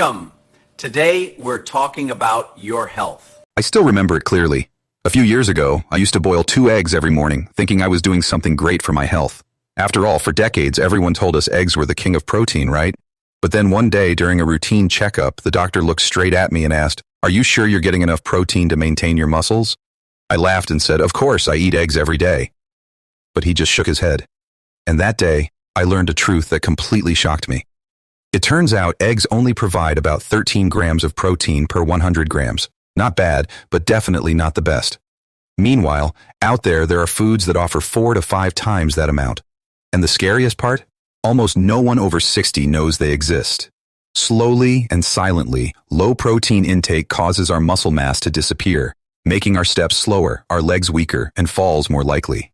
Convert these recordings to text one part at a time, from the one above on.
Welcome. Today we're talking about your health. I still remember it clearly. A few years ago, I used to boil 2 eggs every morning, thinking I was doing something great for my health. After all, for decades, everyone told us eggs were the king of protein, right? But then one day, during a routine checkup, the doctor looked straight at me and asked, "Are you sure you're getting enough protein to maintain your muscles?" I laughed and said, "Of course, I eat eggs every day." But he just shook his head. And that day, I learned a truth that completely shocked me. It turns out eggs only provide about 13 grams of protein per 100 grams. Not bad, but definitely not the best. Meanwhile, out there are foods that offer 4 to 5 times that amount. And the scariest part? Almost no one over 60 knows they exist. Slowly and silently, low protein intake causes our muscle mass to disappear, making our steps slower, our legs weaker, and falls more likely.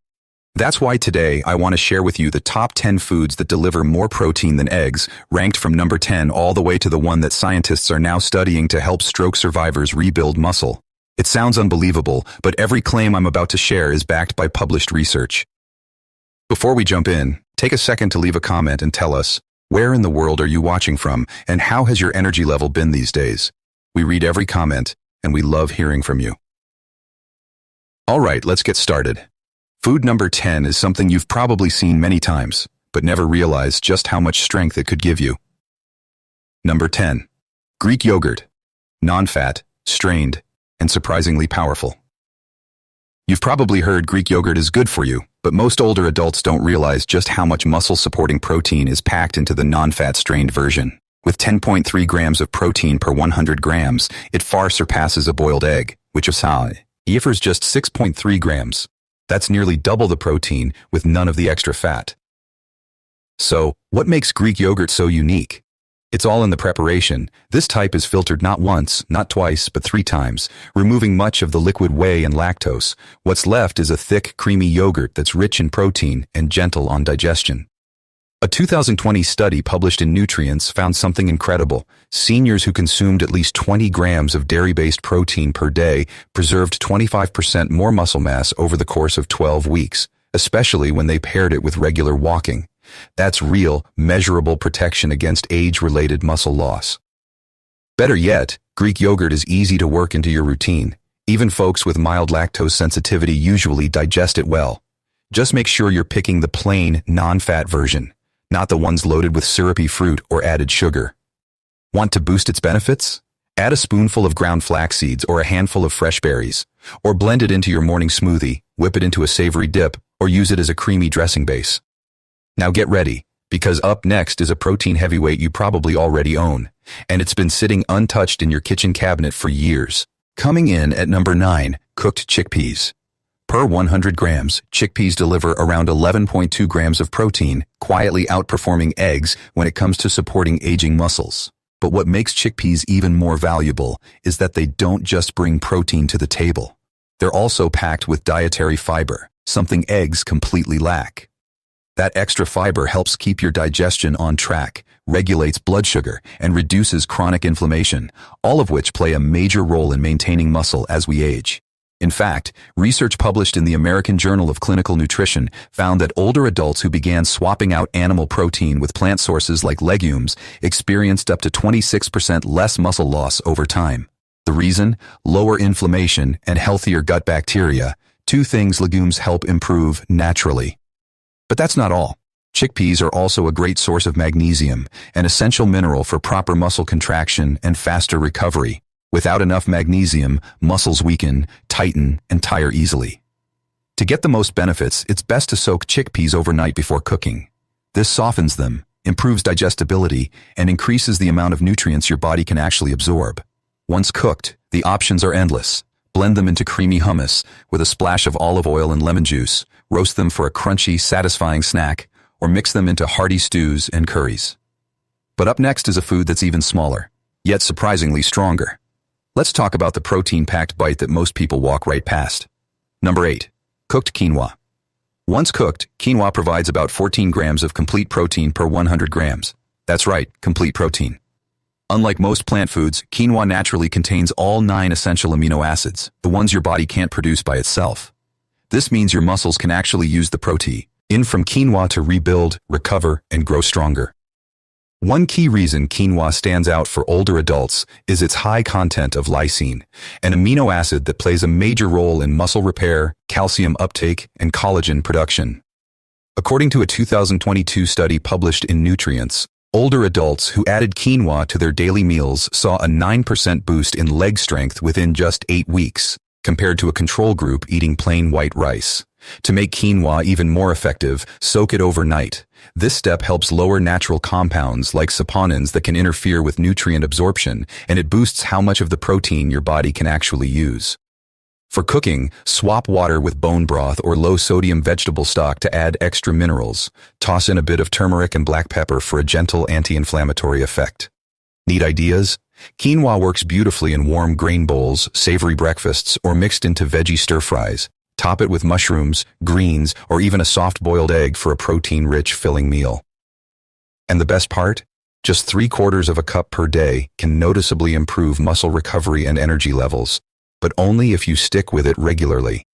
That's why today I want to share with you the top 10 foods that deliver more protein than eggs, ranked from number 10 all the way to the one that scientists are now studying to help stroke survivors rebuild muscle. It sounds unbelievable, but every claim I'm about to share is backed by published research. Before we jump in, take a second to leave a comment and tell us, where in the world are you watching from, and how has your energy level been these days? We read every comment, and we love hearing from you. All right, let's get started. Food number 10 is something you've probably seen many times, but never realized just how much strength it could give you. Number 10. Greek yogurt. Non-fat, strained, and surprisingly powerful. You've probably heard Greek yogurt is good for you, but most older adults don't realize just how much muscle-supporting protein is packed into the non-fat strained version. With 10.3 grams of protein per 100 grams, it far surpasses a boiled egg, which offers just 6.3 grams. That's nearly double the protein with none of the extra fat. So, what makes Greek yogurt so unique? It's all in the preparation. This type is filtered not once, not twice, but 3 times, removing much of the liquid whey and lactose. What's left is a thick, creamy yogurt that's rich in protein and gentle on digestion. A 2020 study published in Nutrients found something incredible. Seniors who consumed at least 20 grams of dairy-based protein per day preserved 25% more muscle mass over the course of 12 weeks, especially when they paired it with regular walking. That's real, measurable protection against age-related muscle loss. Better yet, Greek yogurt is easy to work into your routine. Even folks with mild lactose sensitivity usually digest it well. Just make sure you're picking the plain, non-fat version, not the ones loaded with syrupy fruit or added sugar. Want to boost its benefits? Add a spoonful of ground flax seeds or a handful of fresh berries, or blend it into your morning smoothie, whip it into a savory dip, or use it as a creamy dressing base. Now get ready, because up next is a protein heavyweight you probably already own, and it's been sitting untouched in your kitchen cabinet for years. Coming in at number 9, cooked chickpeas. Per 100 grams, chickpeas deliver around 11.2 grams of protein, quietly outperforming eggs when it comes to supporting aging muscles. But what makes chickpeas even more valuable is that they don't just bring protein to the table. They're also packed with dietary fiber, something eggs completely lack. That extra fiber helps keep your digestion on track, regulates blood sugar, and reduces chronic inflammation, all of which play a major role in maintaining muscle as we age. In fact, research published in the American Journal of Clinical Nutrition found that older adults who began swapping out animal protein with plant sources like legumes experienced up to 26% less muscle loss over time. The reason? Lower inflammation and healthier gut bacteria, 2 things legumes help improve naturally. But that's not all. Chickpeas are also a great source of magnesium, an essential mineral for proper muscle contraction and faster recovery. Without enough magnesium, muscles weaken, tighten, and tire easily. To get the most benefits, it's best to soak chickpeas overnight before cooking. This softens them, improves digestibility, and increases the amount of nutrients your body can actually absorb. Once cooked, the options are endless. Blend them into creamy hummus with a splash of olive oil and lemon juice, roast them for a crunchy, satisfying snack, or mix them into hearty stews and curries. But up next is a food that's even smaller, yet surprisingly stronger. Let's talk about the protein-packed bite that most people walk right past. Number 8. Cooked quinoa. Once cooked, quinoa provides about 14 grams of complete protein per 100 grams. That's right, complete protein. Unlike most plant foods, quinoa naturally contains all 9 essential amino acids, the ones your body can't produce by itself. This means your muscles can actually use the protein in from quinoa to rebuild, recover, and grow stronger. One key reason quinoa stands out for older adults is its high content of lysine, an amino acid that plays a major role in muscle repair, calcium uptake, and collagen production. According to a 2022 study published in Nutrients, older adults who added quinoa to their daily meals saw a 9% boost in leg strength within just 8 weeks, compared to a control group eating plain white rice. To make quinoa even more effective, soak it overnight. This step helps lower natural compounds like saponins that can interfere with nutrient absorption, and it boosts how much of the protein your body can actually use. For cooking, swap water with bone broth or low-sodium vegetable stock to add extra minerals. Toss in a bit of turmeric and black pepper for a gentle anti-inflammatory effect. Need ideas? Quinoa works beautifully in warm grain bowls, savory breakfasts, or mixed into veggie stir-fries. Top it with mushrooms, greens, or even a soft-boiled egg for a protein-rich, filling meal. And the best part? Just 3/4 of a cup per day can noticeably improve muscle recovery and energy levels, but only if you stick with it regularly.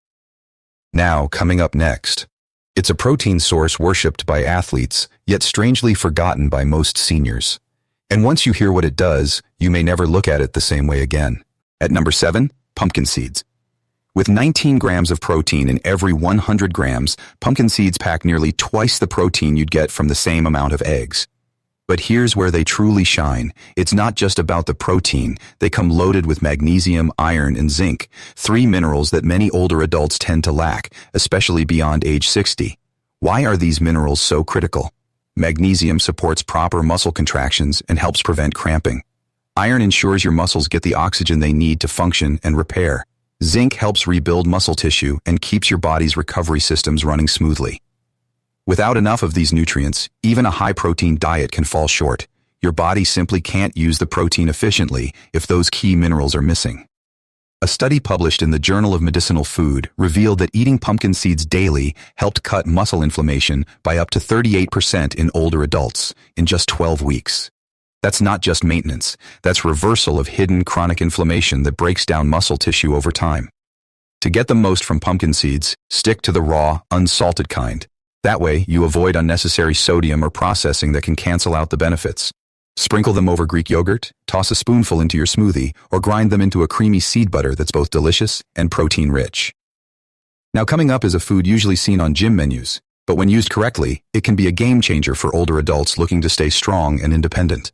Now, coming up next. It's a protein source worshipped by athletes, yet strangely forgotten by most seniors. And once you hear what it does, you may never look at it the same way again. At number 7, pumpkin seeds. With 19 grams of protein in every 100 grams, pumpkin seeds pack nearly twice the protein you'd get from the same amount of eggs. But here's where they truly shine. It's not just about the protein. They come loaded with magnesium, iron, and zinc, 3 minerals that many older adults tend to lack, especially beyond age 60. Why are these minerals so critical? Magnesium supports proper muscle contractions and helps prevent cramping. Iron ensures your muscles get the oxygen they need to function and repair. Zinc helps rebuild muscle tissue and keeps your body's recovery systems running smoothly. Without enough of these nutrients, even a high-protein diet can fall short. Your body simply can't use the protein efficiently if those key minerals are missing. A study published in the Journal of Medicinal Food revealed that eating pumpkin seeds daily helped cut muscle inflammation by up to 38% in older adults in just 12 weeks. That's not just maintenance, that's reversal of hidden chronic inflammation that breaks down muscle tissue over time. To get the most from pumpkin seeds, stick to the raw, unsalted kind. That way, you avoid unnecessary sodium or processing that can cancel out the benefits. Sprinkle them over Greek yogurt, toss a spoonful into your smoothie, or grind them into a creamy seed butter that's both delicious and protein-rich. Now, coming up is a food usually seen on gym menus, but when used correctly, it can be a game changer for older adults looking to stay strong and independent.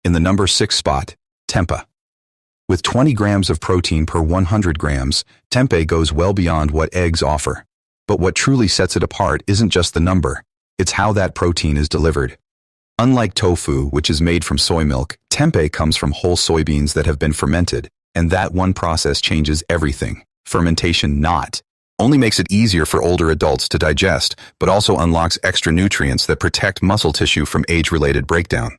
In the number 6 spot, tempeh. With 20 grams of protein per 100 grams, tempeh goes well beyond what eggs offer. But what truly sets it apart isn't just the number, it's how that protein is delivered. Unlike tofu, which is made from soy milk, tempeh comes from whole soybeans that have been fermented, and that one process changes everything. Fermentation not only makes it easier for older adults to digest, but also unlocks extra nutrients that protect muscle tissue from age-related breakdown.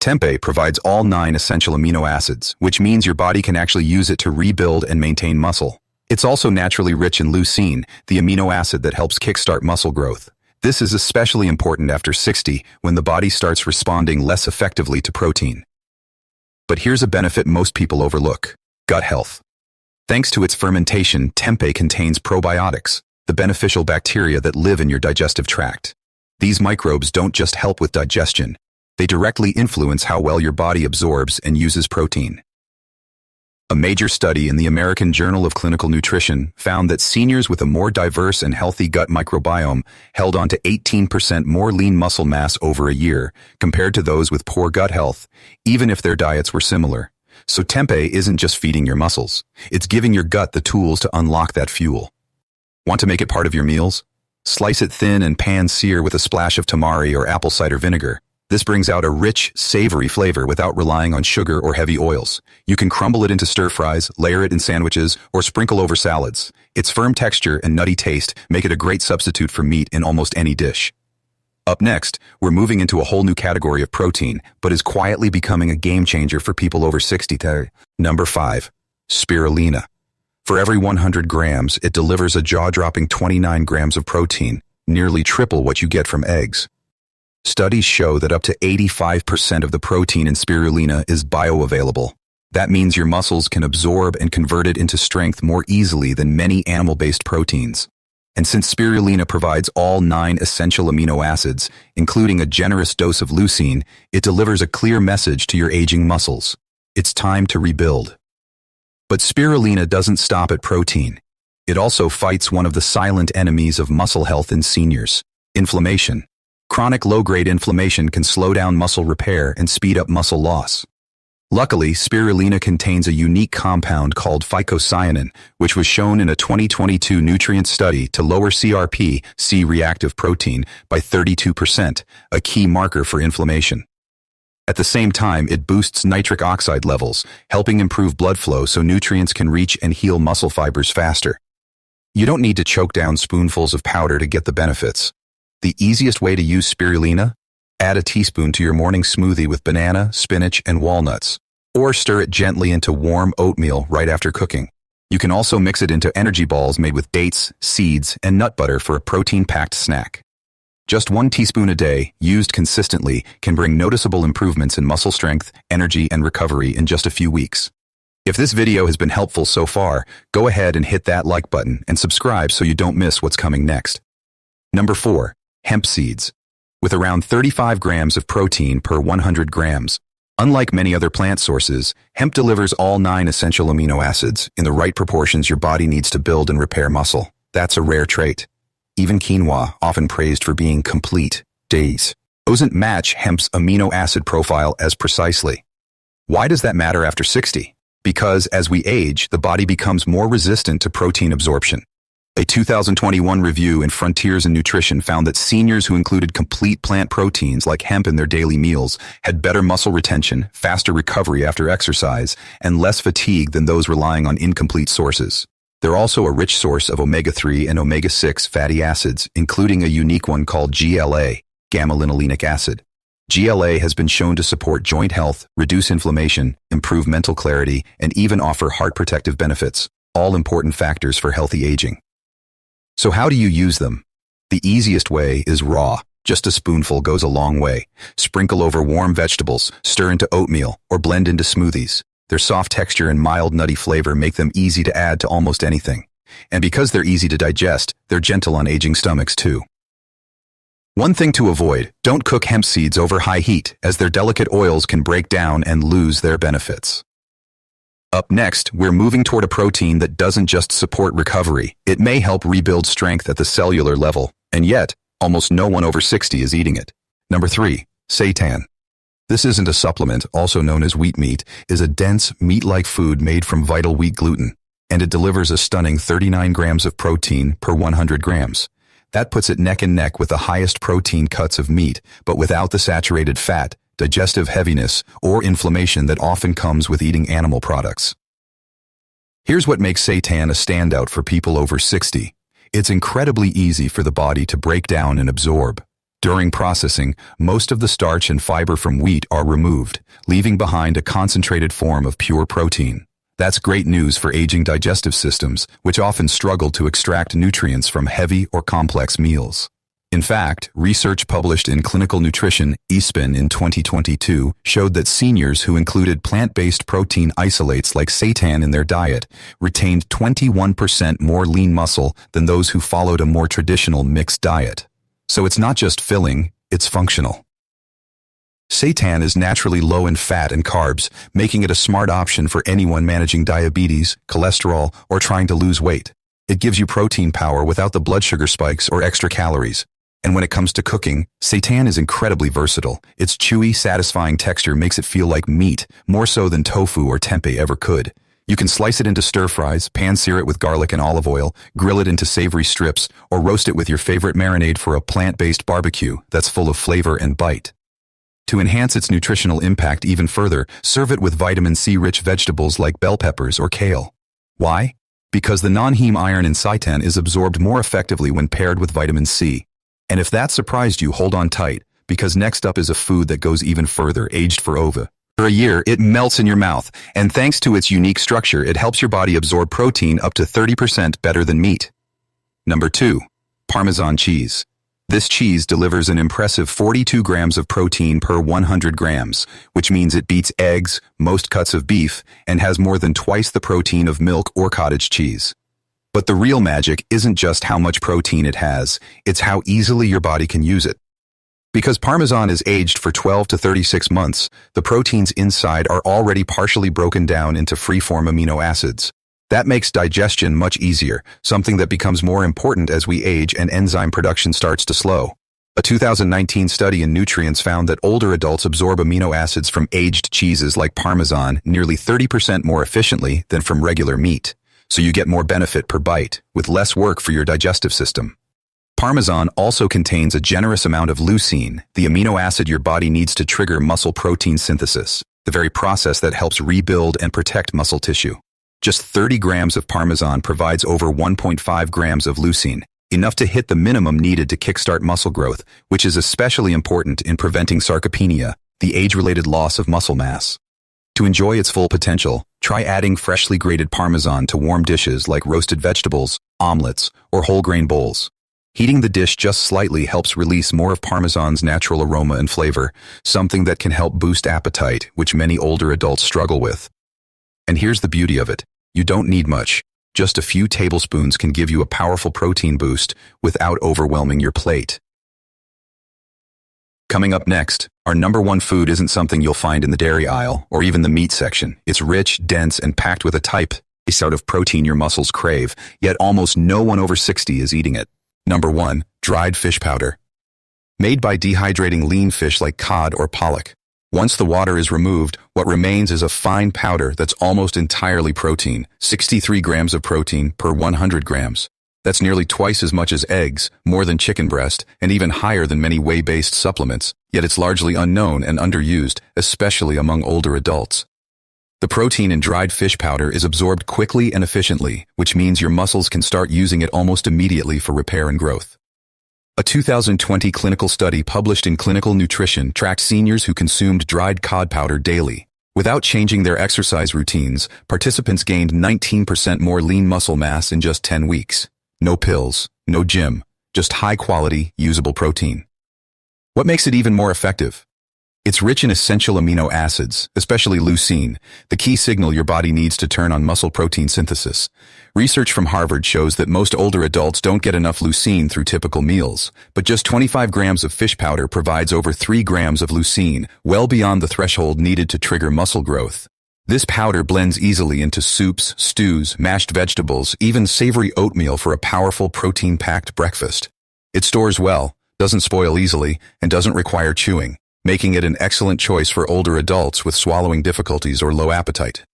Tempeh provides all 9 essential amino acids, which means your body can actually use it to rebuild and maintain muscle. It's also naturally rich in leucine, the amino acid that helps kickstart muscle growth. This is especially important after 60, when the body starts responding less effectively to protein. But here's a benefit most people overlook: gut health. Thanks to its fermentation, tempeh contains probiotics, the beneficial bacteria that live in your digestive tract. These microbes don't just help with digestion. They directly influence how well your body absorbs and uses protein. A major study in the American Journal of Clinical Nutrition found that seniors with a more diverse and healthy gut microbiome held on to 18% more lean muscle mass over a year compared to those with poor gut health, even if their diets were similar. So tempeh isn't just feeding your muscles, it's giving your gut the tools to unlock that fuel. Want to make it part of your meals? Slice it thin and pan-sear with a splash of tamari or apple cider vinegar. This brings out a rich, savory flavor without relying on sugar or heavy oils. You can crumble it into stir-fries, layer it in sandwiches, or sprinkle over salads. Its firm texture and nutty taste make it a great substitute for meat in almost any dish. Up next, we're moving into a whole new category of protein, but is quietly becoming a game-changer for people over 60. Number 5. Spirulina. For every 100 grams, it delivers a jaw-dropping 29 grams of protein, nearly triple what you get from eggs. Studies show that up to 85% of the protein in spirulina is bioavailable. That means your muscles can absorb and convert it into strength more easily than many animal-based proteins. And since spirulina provides all 9 essential amino acids, including a generous dose of leucine, it delivers a clear message to your aging muscles. It's time to rebuild. But spirulina doesn't stop at protein. It also fights one of the silent enemies of muscle health in seniors: inflammation. Chronic low-grade inflammation can slow down muscle repair and speed up muscle loss. Luckily, spirulina contains a unique compound called phycocyanin, which was shown in a 2022 nutrient study to lower CRP, C-reactive protein, by 32%, a key marker for inflammation. At the same time, it boosts nitric oxide levels, helping improve blood flow so nutrients can reach and heal muscle fibers faster. You don't need to choke down spoonfuls of powder to get the benefits. The easiest way to use spirulina? Add a teaspoon to your morning smoothie with banana, spinach, and walnuts, or stir it gently into warm oatmeal right after cooking. You can also mix it into energy balls made with dates, seeds, and nut butter for a protein-packed snack. Just 1 teaspoon a day, used consistently, can bring noticeable improvements in muscle strength, energy, and recovery in just a few weeks. If this video has been helpful so far, go ahead and hit that like button and subscribe so you don't miss what's coming next. Number 4. Hemp seeds. With around 35 grams of protein per 100 grams. Unlike many other plant sources, hemp delivers all 9 essential amino acids in the right proportions your body needs to build and repair muscle. That's a rare trait. Even quinoa, often praised for being complete, doesn't match hemp's amino acid profile as precisely. Why does that matter after 60? Because as we age, the body becomes more resistant to protein absorption. A 2021 review in Frontiers in Nutrition found that seniors who included complete plant proteins like hemp in their daily meals had better muscle retention, faster recovery after exercise, and less fatigue than those relying on incomplete sources. They're also a rich source of omega-3 and omega-6 fatty acids, including a unique one called GLA, gamma-linolenic acid. GLA has been shown to support joint health, reduce inflammation, improve mental clarity, and even offer heart protective benefits, all important factors for healthy aging. So how do you use them? The easiest way is raw. Just a spoonful goes a long way. Sprinkle over warm vegetables, stir into oatmeal, or blend into smoothies. Their soft texture and mild nutty flavor make them easy to add to almost anything. And because they're easy to digest, they're gentle on aging stomachs too. One thing to avoid: don't cook hemp seeds over high heat, as their delicate oils can break down and lose their benefits. Up next, we're moving toward a protein that doesn't just support recovery, it may help rebuild strength at the cellular level, and yet, almost no one over 60 is eating it. Number 3. Seitan. This isn't a supplement, also known as wheat meat, is a dense, meat-like food made from vital wheat gluten, and it delivers a stunning 39 grams of protein per 100 grams. That puts it neck and neck with the highest protein cuts of meat, but without the saturated fat, digestive heaviness, or inflammation that often comes with eating animal products. Here's what makes seitan a standout for people over 60. It's incredibly easy for the body to break down and absorb. During processing, most of the starch and fiber from wheat are removed, leaving behind a concentrated form of pure protein. That's great news for aging digestive systems, which often struggle to extract nutrients from heavy or complex meals. In fact, research published in Clinical Nutrition, ESPN in 2022, showed that seniors who included plant-based protein isolates like seitan in their diet retained 21% more lean muscle than those who followed a more traditional mixed diet. So it's not just filling, it's functional. Seitan is naturally low in fat and carbs, making it a smart option for anyone managing diabetes, cholesterol, or trying to lose weight. It gives you protein power without the blood sugar spikes or extra calories. And when it comes to cooking, seitan is incredibly versatile. Its chewy, satisfying texture makes it feel like meat, more so than tofu or tempeh ever could. You can slice it into stir-fries, pan-sear it with garlic and olive oil, grill it into savory strips, or roast it with your favorite marinade for a plant-based barbecue that's full of flavor and bite. To enhance its nutritional impact even further, serve it with vitamin C-rich vegetables like bell peppers or kale. Why? Because the non-heme iron in seitan is absorbed more effectively when paired with vitamin C. And if that surprised you, hold on tight, because next up is a food that goes even further, aged for over a year. It melts in your mouth, and thanks to its unique structure, it helps your body absorb protein up to 30% better than meat. Number 2. Parmesan cheese. This cheese delivers an impressive 42 grams of protein per 100 grams, which means it beats eggs, most cuts of beef, and has more than twice the protein of milk or cottage cheese. But the real magic isn't just how much protein it has, it's how easily your body can use it. Because Parmesan is aged for 12 to 36 months, the proteins inside are already partially broken down into free-form amino acids. That makes digestion much easier, something that becomes more important as we age and enzyme production starts to slow. A 2019 study in Nutrients found that older adults absorb amino acids from aged cheeses like Parmesan nearly 30% more efficiently than from regular meat. So you get more benefit per bite, with less work for your digestive system. Parmesan also contains a generous amount of leucine, the amino acid your body needs to trigger muscle protein synthesis, the very process that helps rebuild and protect muscle tissue. Just 30 grams of Parmesan provides over 1.5 grams of leucine, enough to hit the minimum needed to kickstart muscle growth, which is especially important in preventing sarcopenia, the age-related loss of muscle mass. To enjoy its full potential, try adding freshly grated Parmesan to warm dishes like roasted vegetables, omelets, or whole grain bowls. Heating the dish just slightly helps release more of Parmesan's natural aroma and flavor, something that can help boost appetite, which many older adults struggle with. And here's the beauty of it. You don't need much. Just a few tablespoons can give you a powerful protein boost without overwhelming your plate. Coming up next, our number one food isn't something you'll find in the dairy aisle or even the meat section. It's rich, dense, and packed with a sort of protein your muscles crave, yet almost no one over 60 is eating it. Number 1. Dried fish powder. Made by dehydrating lean fish like cod or pollock. Once the water is removed, what remains is a fine powder that's almost entirely protein, 63 grams of protein per 100 grams. That's nearly twice as much as eggs, more than chicken breast, and even higher than many whey-based supplements, yet it's largely unknown and underused, especially among older adults. The protein in dried fish powder is absorbed quickly and efficiently, which means your muscles can start using it almost immediately for repair and growth. A 2020 clinical study published in Clinical Nutrition tracked seniors who consumed dried cod powder daily. Without changing their exercise routines, participants gained 19% more lean muscle mass in just 10 weeks. No pills, no gym, just high-quality, usable protein. What makes it even more effective? It's rich in essential amino acids, especially leucine, the key signal your body needs to turn on muscle protein synthesis. Research from Harvard shows that most older adults don't get enough leucine through typical meals, but just 25 grams of fish powder provides over 3 grams of leucine, well beyond the threshold needed to trigger muscle growth. This powder blends easily into soups, stews, mashed vegetables, even savory oatmeal for a powerful protein-packed breakfast. It stores well, doesn't spoil easily, and doesn't require chewing, making it an excellent choice for older adults with swallowing difficulties or low appetite.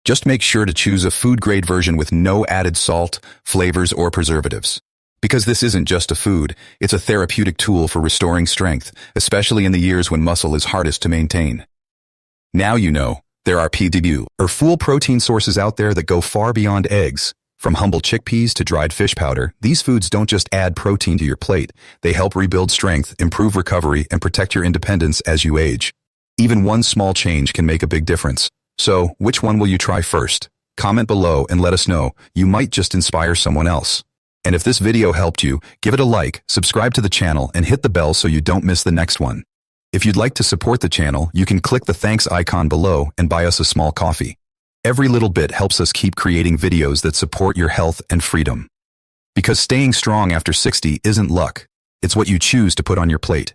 Just make sure to choose a food-grade version with no added salt, flavors, or preservatives. Because this isn't just a food, it's a therapeutic tool for restoring strength, especially in the years when muscle is hardest to maintain. Now you know. There are PDU, or full protein sources out there that go far beyond eggs. From humble chickpeas to dried fish powder, these foods don't just add protein to your plate. They help rebuild strength, improve recovery, and protect your independence as you age. Even one small change can make a big difference. So, which one will you try first? Comment below and let us know. You might just inspire someone else. And if this video helped you, give it a like, subscribe to the channel, and hit the bell so you don't miss the next one. If you'd like to support the channel, you can click the thanks icon below and buy us a small coffee. Every little bit helps us keep creating videos that support your health and freedom. Because staying strong after 60 isn't luck. It's what you choose to put on your plate.